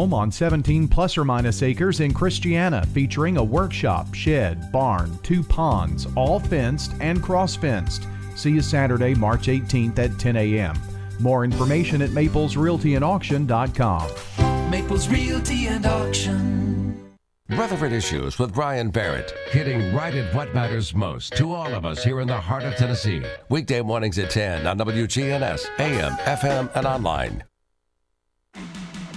home on 17 plus or minus acres in Christiana, featuring a workshop, shed, barn, 2 ponds, all fenced and cross-fenced. See you Saturday, March 18th at 10 a.m. More information at maplesrealtyandauction.com. Maples Realty and Auction. Rutherford Issues with Brian Barrett, hitting right at what matters most to all of us here in the heart of Tennessee. Weekday mornings at 10 on WGNS, AM, FM, and online.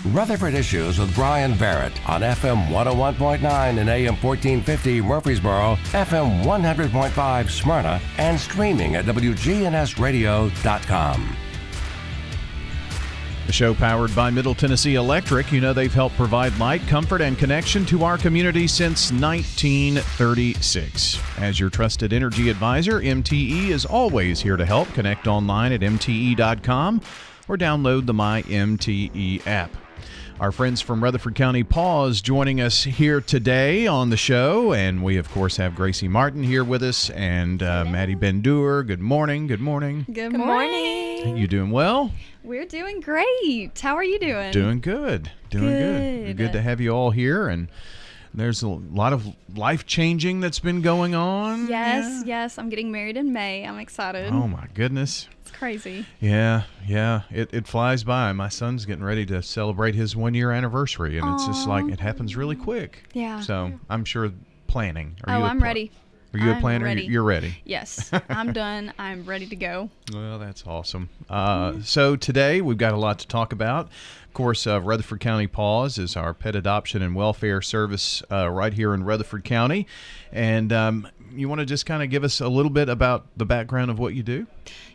Rutherford Issues with Brian Barrett on FM 101.9 and AM 1450 Murfreesboro, FM 100.5 Smyrna, and streaming at WGNSradio.com. The show powered by Middle Tennessee Electric. You know they've helped provide light, comfort, and connection to our community since 1936. As your trusted energy advisor, MTE is always here to help. Connect online at mte.com or download the My MTE app. Our friends from Rutherford County PAWS joining us here today on the show, and we of course have Gracie Martin here with us and Maddie Bendur. Good morning. Good morning. Good morning. You doing well? We're doing great. How are you doing? Doing good. Doing good to have you all here, and there's a lot of life changing that's been going on. Yes. I'm getting married in May. I'm excited. Oh my goodness. It's crazy. Yeah. It flies by. My son's getting ready to celebrate his 1-year anniversary, and it's just like it happens really quick. Yeah. So I'm sure planning. I'm ready. Are you a I'm planner? ready. You're ready. Yes. I'm done. I'm ready to go. Well, that's awesome. So today we've got a lot to talk about. Of course, Rutherford County PAWS is our pet adoption and welfare service right here in Rutherford County. And you want to just kind of give us a little bit about the background of what you do?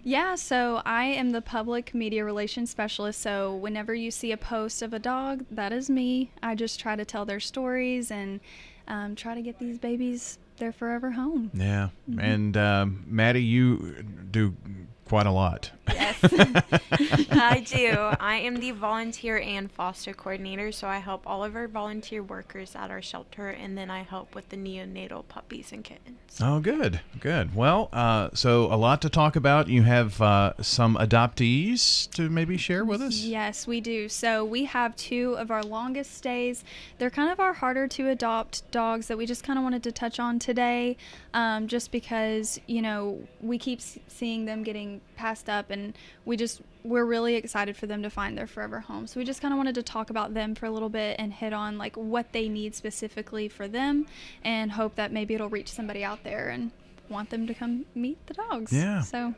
Yeah, so I am the public media relations specialist. So whenever you see a post of a dog, that is me. I just try to tell their stories and try to get these babies their forever home. Yeah. Mm-hmm. And Maddie, you do quite a lot. Yes, I do. I am the volunteer and foster coordinator, so I help all of our volunteer workers at our shelter, and then I help with the neonatal puppies and kittens. Oh, good. Well, so a lot to talk about. You have some adoptees to maybe share with us? Yes, we do. So we have 2 of our longest stays. They're kind of our harder to adopt dogs that we just kind of wanted to touch on today, just because, we keep seeing them getting passed up, and we're really excited for them to find their forever home. So we just kind of wanted to talk about them for a little bit and hit on like what they need specifically for them, and hope that maybe it'll reach somebody out there and want them to come meet the dogs. Yeah. So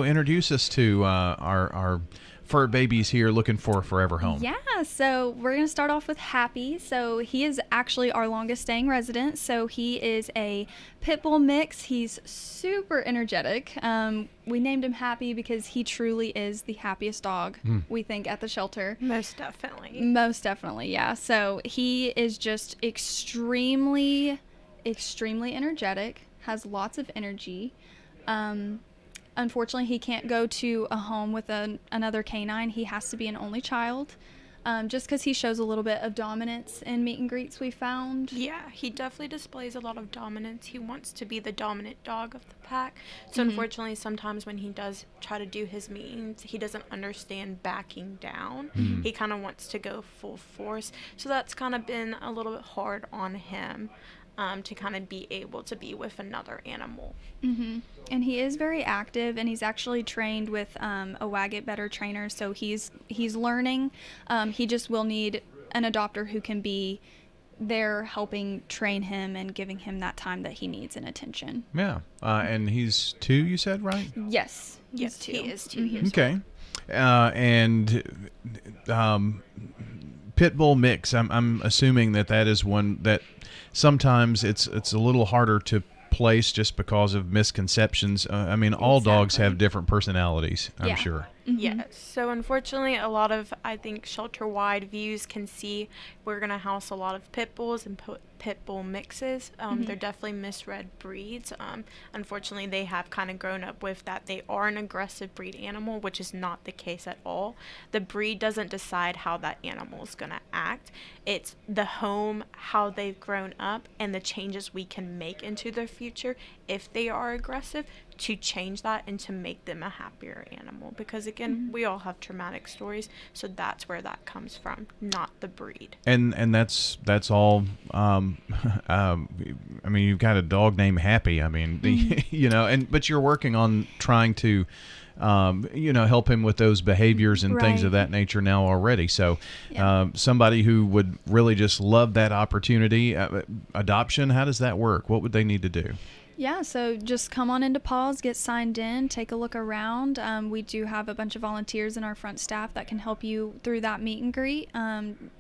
introduce us to our fur babies here looking for a forever home. Yeah, so we're going to start off with Happy. So he is actually our longest staying resident. So he is a pit bull mix. He's super energetic. We named him Happy because he truly is the happiest dog, we think, at the shelter. Most definitely, yeah. So he is just extremely energetic, has lots of energy. Unfortunately, he can't go to a home with another canine. He has to be an only child, just because he shows a little bit of dominance in meet and greets we found. Yeah, he definitely displays a lot of dominance. He wants to be the dominant dog of the pack. So unfortunately, sometimes when he does try to do his meetings, he doesn't understand backing down. He kind of wants to go full force. So that's kind of been a little bit hard on him. To kind of be able to be with another animal. And he is very active, and he's actually trained with a Wag-It Better trainer, so he's learning. He just will need an adopter who can be there helping train him and giving him that time that he needs and attention. Yeah. And he's 2, you said, right? Yes, Yes, he he is 2 years Okay. And pit bull mix, I'm assuming that is one that sometimes it's a little harder to place just because of misconceptions. All dogs have different personalities, I'm sure. Yes. So unfortunately, a lot of, I think, shelter-wide views can see we're going to house a lot of pit bulls and pit bull mixes. They're definitely misread breeds. Unfortunately, they have kind of grown up with that they are an aggressive breed animal, which is not the case at all. The breed doesn't decide how that animal is going to act. It's the home, how they've grown up, and the changes we can make into their future if they are aggressive to change that and to make them a happier animal, because again, we all have traumatic stories, so that's where that comes from, not the breed. And that's all. I mean, you've got a dog named Happy. I mean, but you're working on trying to, help him with those behaviors and things of that nature now already. So, somebody who would really just love that opportunity, adoption. How does that work? What would they need to do? Yeah, so just come on into PAWS, get signed in, take a look around. We do have a bunch of volunteers in our front staff that can help you through that meet and greet,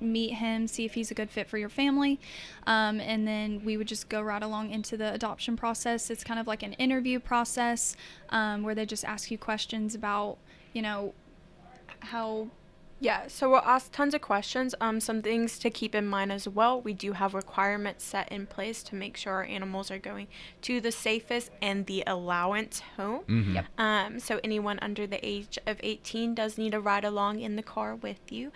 meet him, see if he's a good fit for your family, and then we would just go right along into the adoption process. It's kind of like an interview process where they just ask you questions about, how... Yeah, so we'll ask tons of questions. Some things to keep in mind as well. We do have requirements set in place to make sure our animals are going to the safest and the allowance home. Mm-hmm. Yep. So anyone under the age of 18 does need to ride along in the car with you.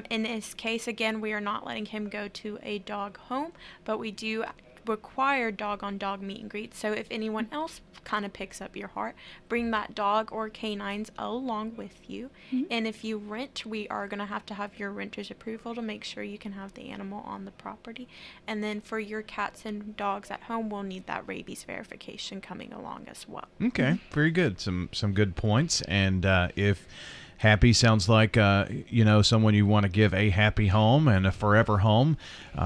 In this case, again, we are not letting him go to a dog home, but we do require dog-on-dog meet and greet. So if anyone else kind of picks up your heart, bring that dog or canines along with you. And if you rent, we are going to have your renter's approval to make sure you can have the animal on the property. And then for your cats and dogs at home, we'll need that rabies verification coming along as well. Okay, very good. Some good points. And if Happy sounds like, someone you want to give a happy home and a forever home,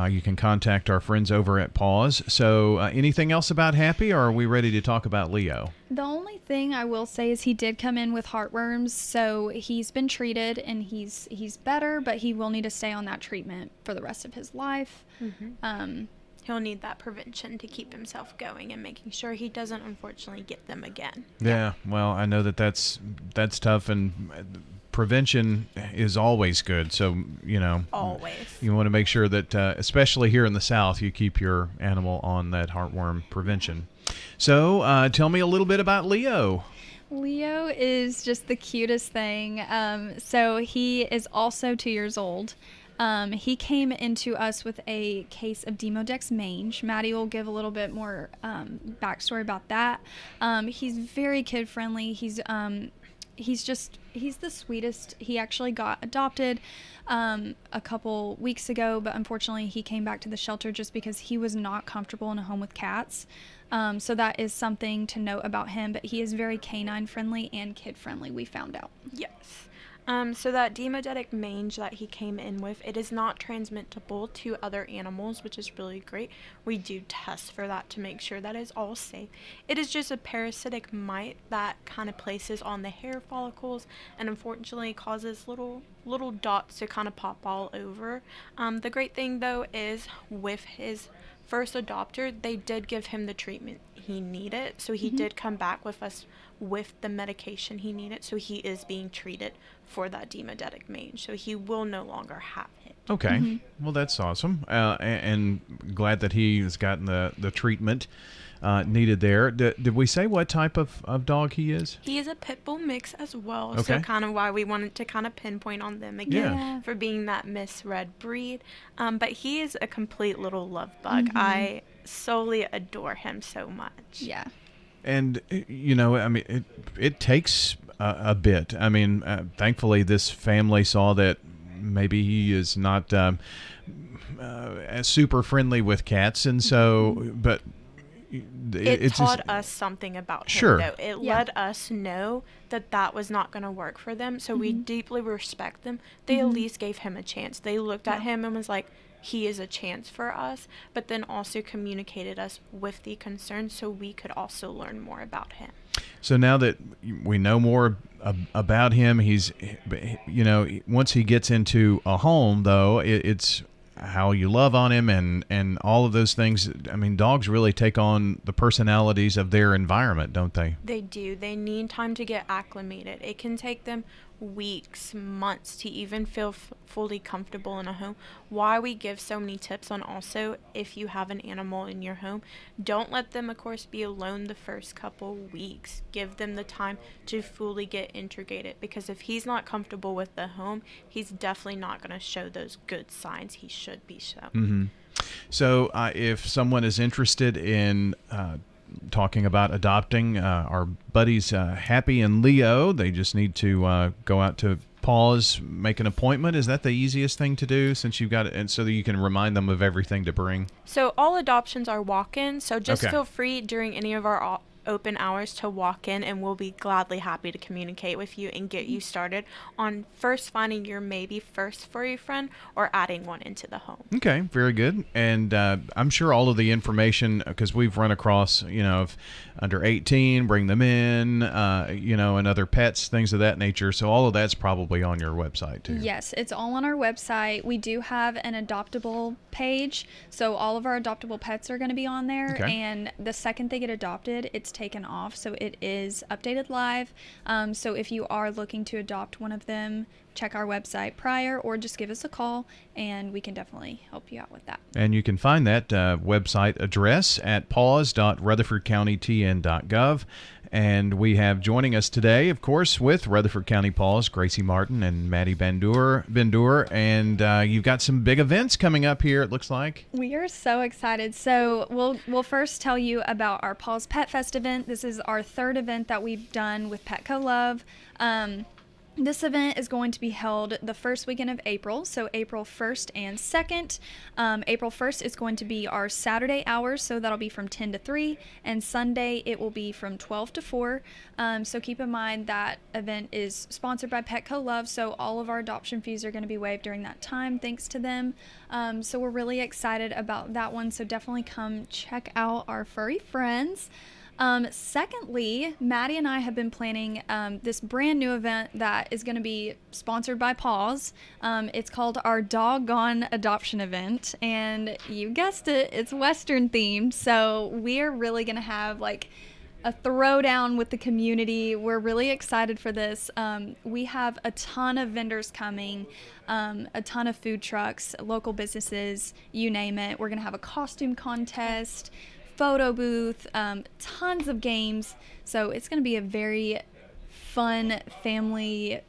you can contact our friends over at PAWS. So anything else about Happy, or are we ready to talk about Leo? The only thing I will say is he did come in with heartworms, so he's been treated and he's better, but he will need to stay on that treatment for the rest of his life. He'll need that prevention to keep himself going and making sure he doesn't unfortunately get them again. Yeah, well, I know that's tough, and prevention is always good. So, Always. You want to make sure that, especially here in the South, you keep your animal on that heartworm prevention. So, tell me a little bit about Leo. Leo is just the cutest thing. So he is also 2 years old. He came into us with a case of Demodex mange. Maddie will give a little bit more backstory about that. He's very kid friendly. He's the sweetest. He actually got adopted a couple weeks ago, but unfortunately he came back to the shelter just because he was not comfortable in a home with cats. So that is something to note about him, but he is very canine friendly and kid friendly, we found out. Yes. So that Demodetic mange that he came in with, it is not transmittable to other animals, which is really great. We do test for that to make sure that is all safe. It is just a parasitic mite that kind of places on the hair follicles and unfortunately causes little dots to kind of pop all over. The great thing though is with his first adopter, they did give him the treatment he needed, so he did come back with us with the medication he needed, so he is being treated for that Demodetic mange, so he will no longer have it. Okay, well, that's awesome, and glad that he has gotten the treatment needed there. Did we say what type of dog he is? He is a pit bull mix as well, Okay. so kind of why we wanted to kind of pinpoint on them again for being that misread breed. But he is a complete little love bug. I solely adore him so much. Yeah. And, I mean, it takes a bit. I mean, thankfully, this family saw that maybe he is not as super friendly with cats, and so, but it taught just, us something about him, Sure. though. It let us know that was not going to work for them, so we deeply respect them. They at least gave him a chance. They looked at him and was like, he is a chance for us, but then also communicated us with the concerns so we could also learn more about him. So now that we know more about him, he's, once he gets into a home, though, it's how you love on him and all of those things. I mean, dogs really take on the personalities of their environment, don't they? They do. They need time to get acclimated. It can take them weeks, months to even feel fully comfortable in a home. Why we give so many tips on also, if you have an animal in your home, don't let them, of course, be alone the first couple weeks. Give them the time to fully get integrated, because if he's not comfortable with the home, he's definitely not going to show those good signs he should be showing. So if someone is interested in talking about adopting. Our buddies Happy and Leo, they just need to go out to PAWS, make an appointment. Is that the easiest thing to do, since you've got it, and so that you can remind them of everything to bring? So all adoptions are walk-ins, so just Okay. feel free during any of our open hours to walk in, and we'll be gladly happy to communicate with you and get you started on first finding your maybe first furry friend or adding one into the home. Okay, very good. And I'm sure all of the information, because we've run across, if under 18, bring them in, and other pets, things of that nature. So all of that's probably on your website too. Yes, it's all on our website. We do have an adoptable page, so all of our adoptable pets are going to be on there. Okay. And the second they get adopted, it's taken off, so it is updated live. So if you are looking to adopt one of them, check our website prior, or just give us a call, and we can definitely help you out with that. And you can find that website address at paws.rutherfordcountytn.gov. And we have joining us today, of course, with Rutherford County PAWS, Gracie Martin and Maddie Bendur. And you've got some big events coming up here, it looks like. We are so excited. So we'll first tell you about our PAWS Pet Fest event. This is our third event that we've done with Petco Love. This event is going to be held the first weekend of April, so April 1st and 2nd. April 1st is going to be our Saturday hours, so that'll be from 10 to 3, and Sunday it will be from 12 to 4. So keep in mind that event is sponsored by Petco Love, so all of our adoption fees are going to be waived during that time, thanks to them. So we're really excited about that one, so definitely come check out our furry friends. Secondly, Maddie and I have been planning this brand new event that is going to be sponsored by PAWS. It's called our Doggone Adoption Event, and you guessed it, it's Western themed. So we are really going to have like a throwdown with the community. We're really excited for this. We have a ton of vendors coming, a ton of food trucks, local businesses, you name it. We're going to have a costume contest, photo booth, tons of games. So it's going to be a very fun family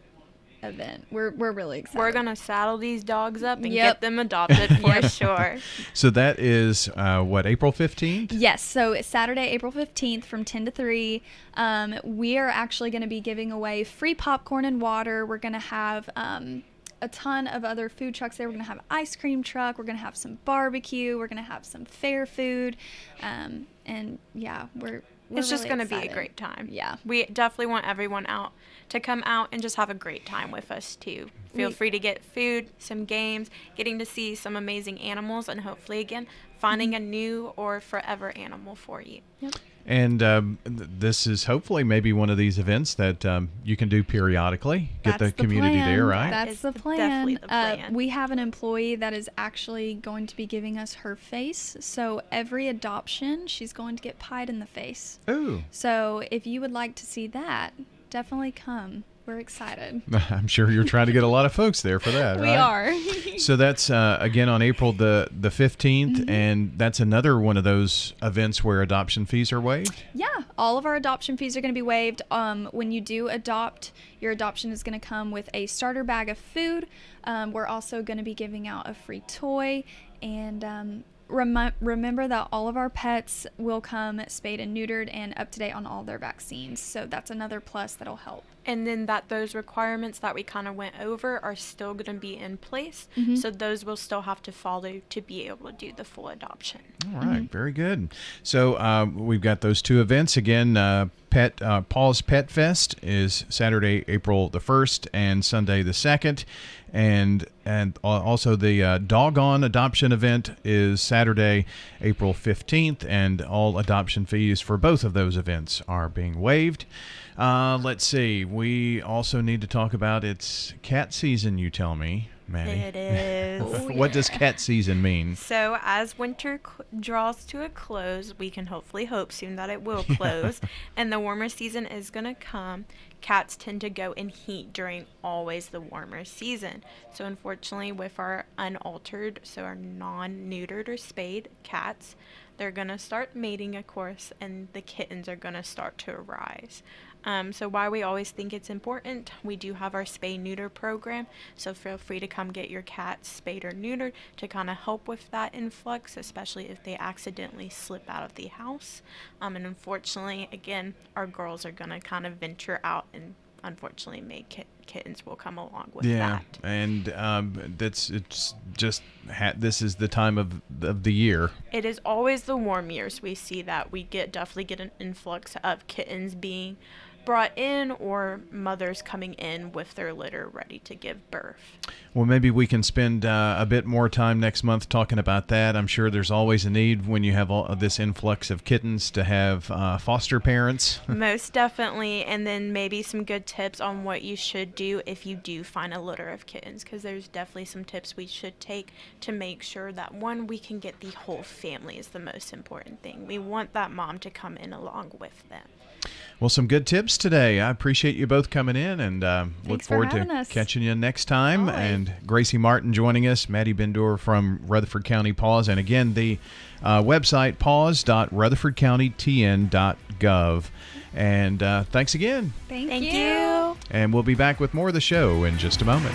event. We're really excited. We're going to saddle these dogs up and Yep. get them adopted for sure. So that is, April 15th? Yes, so it's Saturday, April 15th from 10 to 3. We are actually going to be giving away free popcorn and water. We're going to have a ton of other food trucks there. We're going to have an ice cream truck. We're going to have some barbecue. We're going to have some fair food. And yeah, we're It's just really going to be a excited. great time. Yeah. We definitely want everyone out to come out and just have a great time with us too. Feel free to get food, some games, getting to see some amazing animals, and hopefully again finding a new or forever animal for you. Yep. And this is hopefully maybe one of these events that you can do periodically. Get That's the community plan. there, right? That's Is the definitely plan. the plan. We have an employee that is actually going to be giving us her face. So every adoption, she's going to get pied in the face. Ooh. So if you would like to see that, definitely come. We're excited. I'm sure you're trying to get a lot of folks there for that, We right? are. So that's, again, on April the 15th, and that's another one of those events where adoption fees are waived? Yeah, all of our adoption fees are going to be waived. When you do adopt, your adoption is going to come with a starter bag of food. We're also going to be giving out a free toy, and remember that all of our pets will come spayed and neutered and up to date on all their vaccines. So that's another plus that'll help. And then that those requirements that we kind of went over are still going to be in place. So those will still have to follow to be able to do the full adoption. All right, very good. So we've got those two events. Again, PAWS Pet Fest is Saturday, April the 1st and Sunday the 2nd. And also the Doggone Adoption event is Saturday, April 15th, and all adoption fees for both of those events are being waived. Let's see. We also need to talk about it's cat season, you tell me, Maddie. It is. What does cat season mean? So as winter draws to a close, we can hopefully hope soon that it will close, and the warmer season is going to come. Cats tend to go in heat during always the warmer season. So unfortunately, with our unaltered, so our non-neutered or spayed cats, they're going to start mating, of course, and the kittens are going to start to arise. So why we always think it's important, we do have our spay-neuter program, so feel free to come get your cats spayed or neutered to kind of help with that influx, especially if they accidentally slip out of the house. And unfortunately, again, our girls are going to kind of venture out and unfortunately make kittens will come along with that. And this is the time of the year. It is always the warm years we see that we definitely get an influx of kittens being brought in or mothers coming in with their litter ready to give birth. Well, maybe we can spend a bit more time next month talking about that. I'm sure there's always a need when you have all of this influx of kittens to have foster parents. Most definitely, and then maybe some good tips on what you should do if you do find a litter of kittens, because there's definitely some tips we should take to make sure that, one, we can get the whole family is the most important thing. We want that mom to come in along with them. Well, some good tips today. I appreciate you both coming in, and look forward to catching you next time. Always. And Gracie Martin joining us, Maddie Bendor from Rutherford County PAWS, and again, the website paws.rutherfordcountytn.gov. And thanks again. Thank Thank you. you. And we'll be back with more of the show in just a moment.